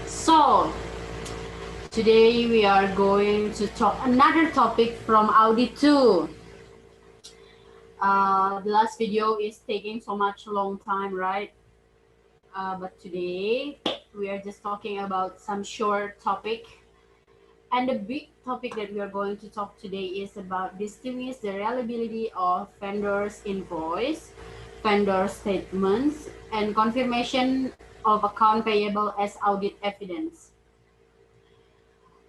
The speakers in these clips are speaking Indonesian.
So, today we are going to talk another topic from Audi 2. The last video is taking so much long time, right? But today we are just talking about some short topic. And the big topic that we are going to talk today is about distinguish the reliability of vendors' invoice, vendor statements, and confirmation of account payable as audit evidence.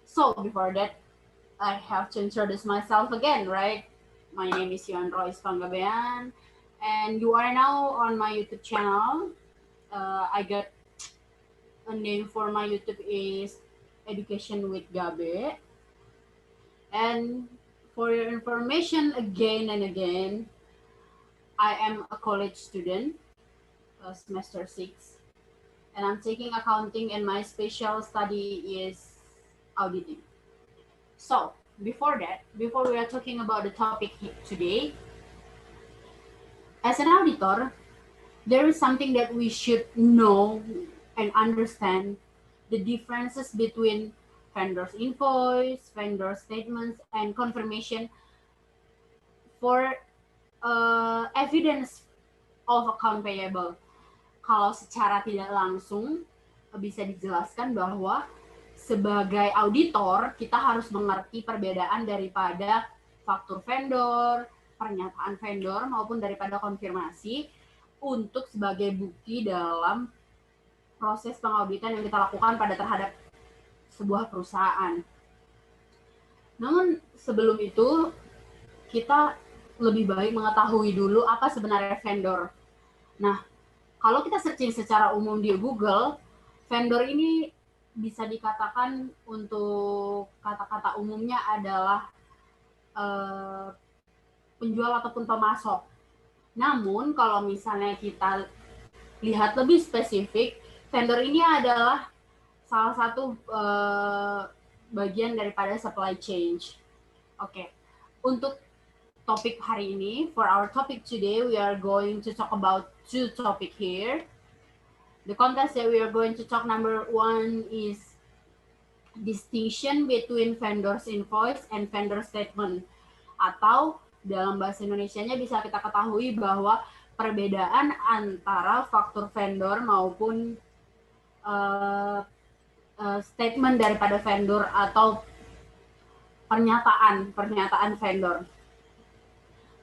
So before that, I have to introduce myself again, right? My name is Yohan Royce Panggabean, and you are now on my YouTube channel. I got a name for my YouTube is Education with Gabe. And for your information, again and again, I am a college student, semester 6, and I'm taking accounting, and my special study is auditing. So, before we are talking about the topic today, as an auditor, there is something that we should know and understand the differences between vendor's invoice, vendor statements, and confirmation for evidence of account payable. Kalau secara tidak langsung bisa dijelaskan bahwa sebagai auditor kita harus mengerti perbedaan daripada faktur vendor, pernyataan vendor maupun daripada konfirmasi untuk sebagai bukti dalam proses pengauditan yang kita lakukan pada terhadap sebuah perusahaan. Namun sebelum itu kita lebih baik mengetahui dulu apa sebenarnya vendor. Nah, kalau kita searching secara umum di Google, vendor ini bisa dikatakan untuk kata-kata umumnya adalah penjual ataupun pemasok. Namun kalau misalnya kita lihat lebih spesifik, vendor ini adalah salah satu bagian daripada supply chain. Oke, untuk topik hari ini, for our topic today, we are going to talk about two topics here. The context that we are going to talk, number one is distinction between vendor's invoice and vendor statement. Atau dalam bahasa Indonesianya bisa kita ketahui bahwa perbedaan antara faktur vendor maupun statement daripada vendor atau pernyataan vendor.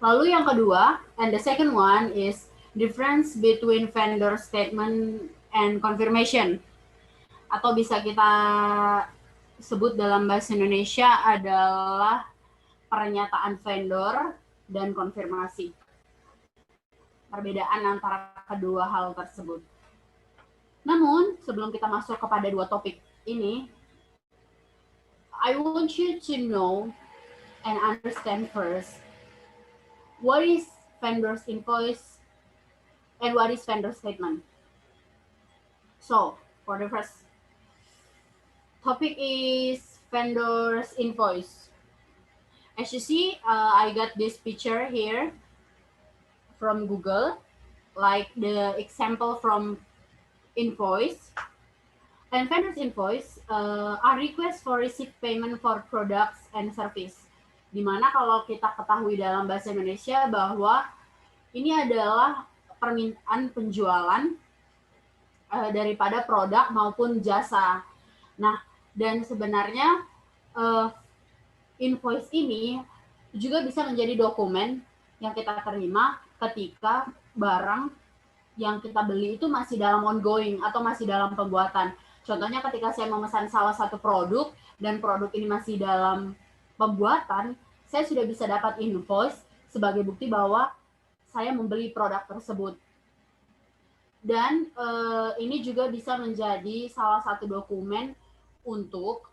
Lalu yang kedua, and the second one is difference between vendor statement and confirmation. Atau bisa kita sebut dalam bahasa Indonesia adalah pernyataan vendor dan konfirmasi. Perbedaan antara kedua hal tersebut. Namun, sebelum kita masuk kepada dua topik ini, I want you to know and understand first what is vendor's invoice and what is vendor statement. So, for the first topic is vendor's invoice. As you see, I got this picture here from Google, like the example from invoice. And vendor's invoice are requests for receipt payment for products and service. Dimana kalau kita ketahui dalam bahasa Indonesia bahwa ini adalah permintaan penjualan daripada produk maupun jasa. Nah, dan sebenarnya invoice ini juga bisa menjadi dokumen yang kita terima ketika barang yang kita beli itu masih dalam ongoing atau masih dalam pembuatan. Contohnya ketika saya memesan salah satu produk dan produk ini masih dalam pembuatan, saya sudah bisa dapat invoice sebagai bukti bahwa saya membeli produk tersebut. Dan ini juga bisa menjadi salah satu dokumen untuk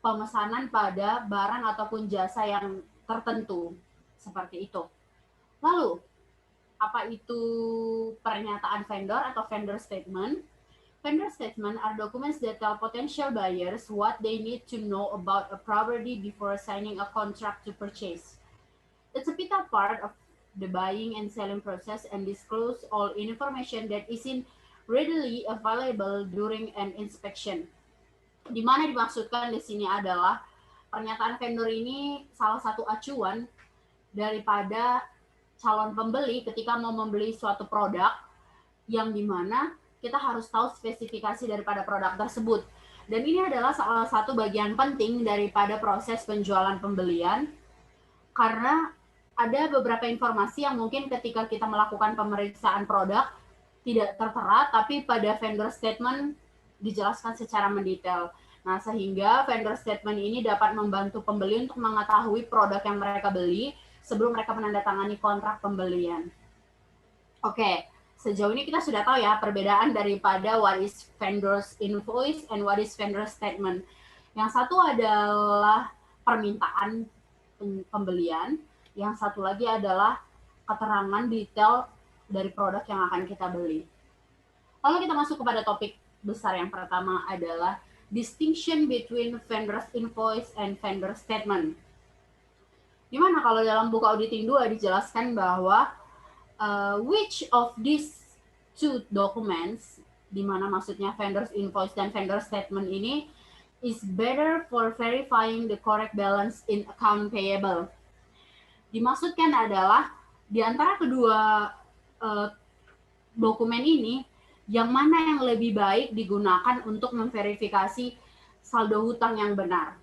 pemesanan pada barang ataupun jasa yang tertentu, seperti itu. Lalu, apa itu pernyataan vendor atau vendor statement? Vendor statement are documents that tell potential buyers what they need to know about a property before signing a contract to purchase. It's a vital part of the buying and selling process and disclose all information that is in readily available during an inspection. Di mana dimaksudkan di sini adalah pernyataan vendor ini salah satu acuan daripada calon pembeli ketika mau membeli suatu produk yang dimana kita harus tahu spesifikasi daripada produk tersebut. Dan ini adalah salah satu bagian penting daripada proses penjualan pembelian, karena ada beberapa informasi yang mungkin ketika kita melakukan pemeriksaan produk tidak tertera, tapi pada vendor statement dijelaskan secara mendetail. Nah, sehingga vendor statement ini dapat membantu pembeli untuk mengetahui produk yang mereka beli sebelum mereka menandatangani kontrak pembelian. Oke, sejauh ini kita sudah tahu ya perbedaan daripada what is vendor's invoice and what is vendor statement. Yang satu adalah permintaan pembelian, yang satu lagi adalah keterangan detail dari produk yang akan kita beli. Lalu kita masuk kepada topik besar yang pertama adalah distinction between vendor's invoice and vendor statement. Dimana kalau dalam buku auditing 2 dijelaskan bahwa which of these two documents, di mana maksudnya vendor's invoice dan vendor statement ini, is better for verifying the correct balance in account payable. Dimaksudkan adalah di antara kedua dokumen ini, yang mana yang lebih baik digunakan untuk memverifikasi saldo hutang yang benar.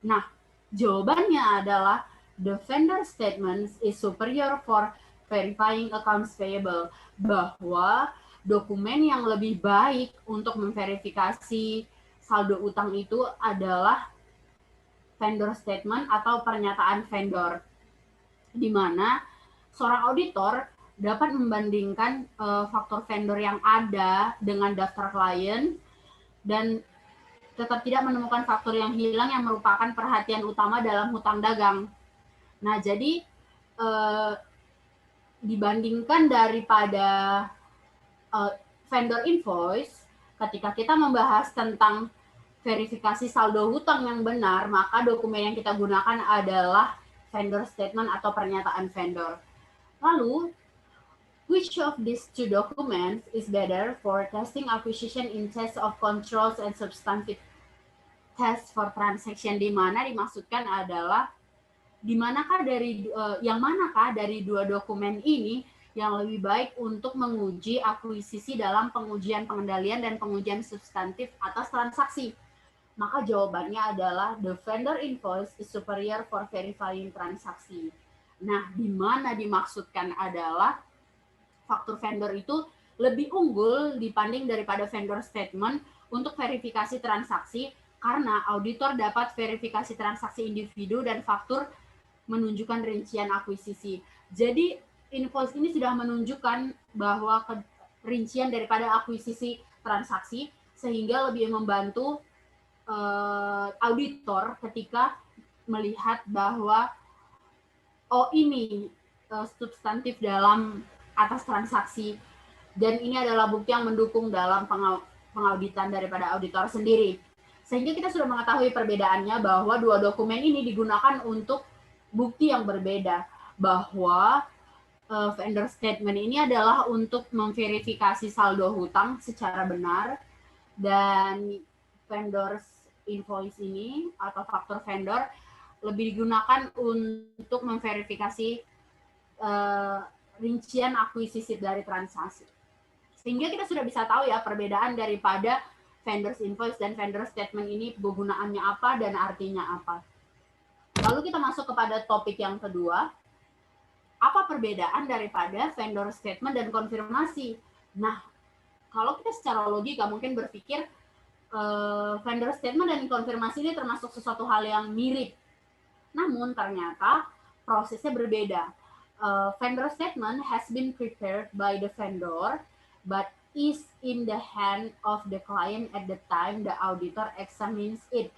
Nah, jawabannya adalah the vendor statement is superior for verifying accounts payable, bahwa dokumen yang lebih baik untuk memverifikasi saldo utang itu adalah vendor statement atau pernyataan vendor, di mana seorang auditor dapat membandingkan faktur vendor yang ada dengan daftar klien dan tetap tidak menemukan faktur yang hilang yang merupakan perhatian utama dalam hutang dagang. Nah, jadi dibandingkan daripada vendor invoice, ketika kita membahas tentang verifikasi saldo hutang yang benar, maka dokumen yang kita gunakan adalah vendor statement atau pernyataan vendor. Lalu, which of these two documents is better for testing acquisition in test of controls and substantive test for transaction, di mana dimaksudkan adalah yang manakah dari dua dokumen ini yang lebih baik untuk menguji akuisisi dalam pengujian pengendalian dan pengujian substantif atas transaksi. Maka jawabannya adalah the vendor invoice is superior for verifying transaksi. Nah, di mana dimaksudkan adalah faktur vendor itu lebih unggul dibanding daripada vendor statement untuk verifikasi transaksi, karena auditor dapat verifikasi transaksi individu dan faktur menunjukkan rincian akuisisi. Jadi invoice ini sudah menunjukkan bahwa rincian daripada akuisisi transaksi, sehingga lebih membantu auditor ketika melihat bahwa ini substantif dalam atas transaksi, dan ini adalah bukti yang mendukung dalam pengauditan daripada auditor sendiri. Sehingga kita sudah mengetahui perbedaannya bahwa dua dokumen ini digunakan untuk bukti yang berbeda, bahwa vendor statement ini adalah untuk memverifikasi saldo hutang secara benar, dan vendor invoice ini atau faktur vendor lebih digunakan untuk memverifikasi rincian akuisisi dari transaksi. Sehingga kita sudah bisa tahu ya perbedaan daripada vendor's invoice dan vendor statement ini, kegunaannya apa dan artinya apa. Lalu kita masuk kepada topik yang kedua. Apa perbedaan daripada vendor statement dan konfirmasi? Nah, kalau kita secara logika mungkin berpikir vendor statement dan konfirmasi ini termasuk sesuatu hal yang mirip. Namun ternyata prosesnya berbeda. Vendor statement has been prepared by the vendor, but is in the hand of the client at the time the auditor examines it.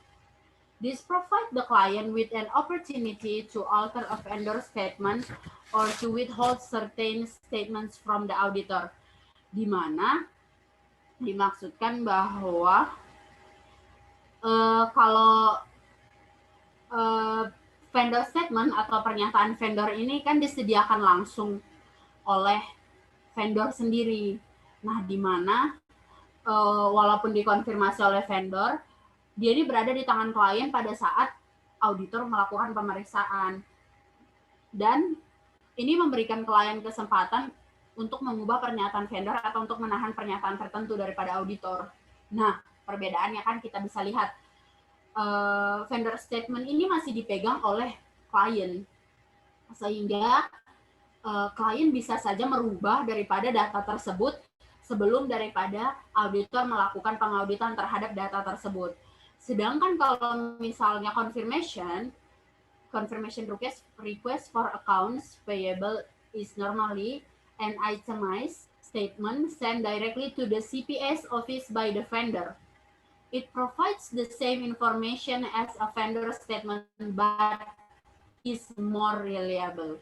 This provides the client with an opportunity to alter a vendor statement or to withhold certain statements from the auditor. Di mana dimaksudkan bahwa kalau vendor statement atau pernyataan vendor ini kan disediakan langsung oleh vendor sendiri. Nah, di mana walaupun dikonfirmasi oleh vendor, dia ini berada di tangan klien pada saat auditor melakukan pemeriksaan. Dan ini memberikan klien kesempatan untuk mengubah pernyataan vendor atau untuk menahan pernyataan tertentu daripada auditor. Nah, perbedaannya kan kita bisa lihat, vendor statement ini masih dipegang oleh klien, sehingga klien bisa saja merubah daripada data tersebut sebelum daripada auditor melakukan pengauditan terhadap data tersebut. Sedangkan kalau misalnya confirmation request for accounts payable is normally an itemized statement sent directly to the CPS office by the vendor. It provides the same information as a vendor statement but is more reliable.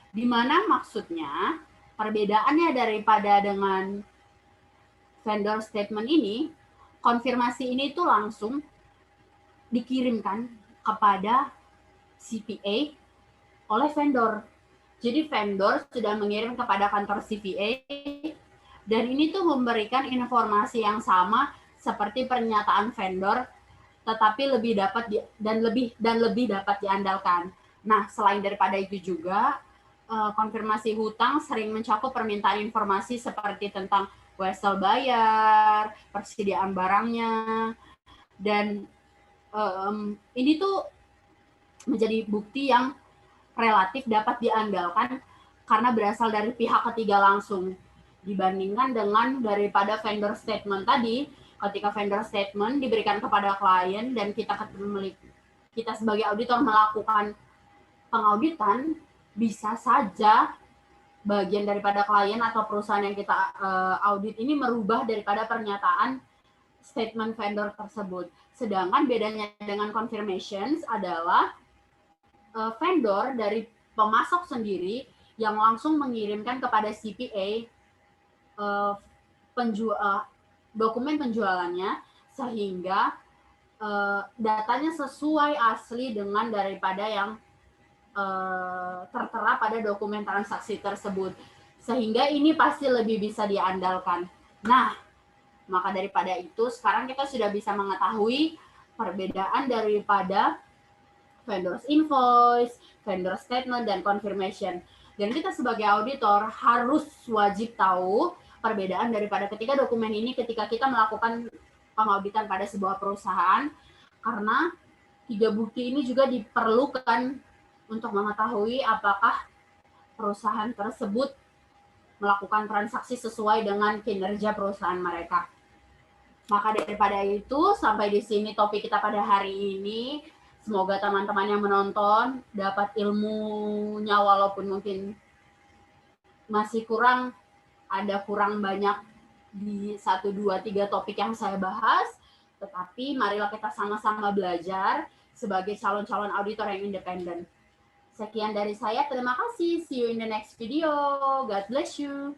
Di mana maksudnya perbedaannya daripada dengan vendor statement ini, konfirmasi ini tuh langsung dikirimkan kepada CPA oleh vendor. Jadi vendor sudah mengirim kepada kantor CPA dan ini tuh memberikan informasi yang sama seperti pernyataan vendor, tetapi lebih dapat diandalkan. Nah, selain daripada itu juga konfirmasi hutang sering mencakup permintaan informasi seperti tentang wesel bayar, persediaan barangnya, dan ini tuh menjadi bukti yang relatif dapat diandalkan karena berasal dari pihak ketiga langsung, dibandingkan dengan daripada vendor statement tadi. Ketika vendor statement diberikan kepada klien dan kita sebagai auditor melakukan pengauditan, bisa saja bagian daripada klien atau perusahaan yang kita audit ini merubah daripada pernyataan statement vendor tersebut. Sedangkan bedanya dengan confirmations adalah vendor dari pemasok sendiri yang langsung mengirimkan kepada CPA dokumen penjualannya, sehingga datanya sesuai asli dengan daripada yang tertera pada dokumen transaksi tersebut, sehingga ini pasti lebih bisa diandalkan. Nah, maka daripada itu sekarang kita sudah bisa mengetahui perbedaan daripada vendor's invoice, vendor statement, dan confirmation. Dan kita sebagai auditor harus wajib tahu perbedaan daripada ketika dokumen ini ketika kita melakukan pengauditan pada sebuah perusahaan, karena 3 bukti ini juga diperlukan untuk mengetahui apakah perusahaan tersebut melakukan transaksi sesuai dengan kinerja perusahaan mereka. Maka daripada itu, sampai di sini topik kita pada hari ini. Semoga teman-teman yang menonton dapat ilmunya, walaupun mungkin masih kurang banyak di 1, 2, 3 topik yang saya bahas, tetapi marilah kita sama-sama belajar sebagai calon-calon auditor yang independen. Sekian dari saya, terima kasih. See you in the next video. God bless you.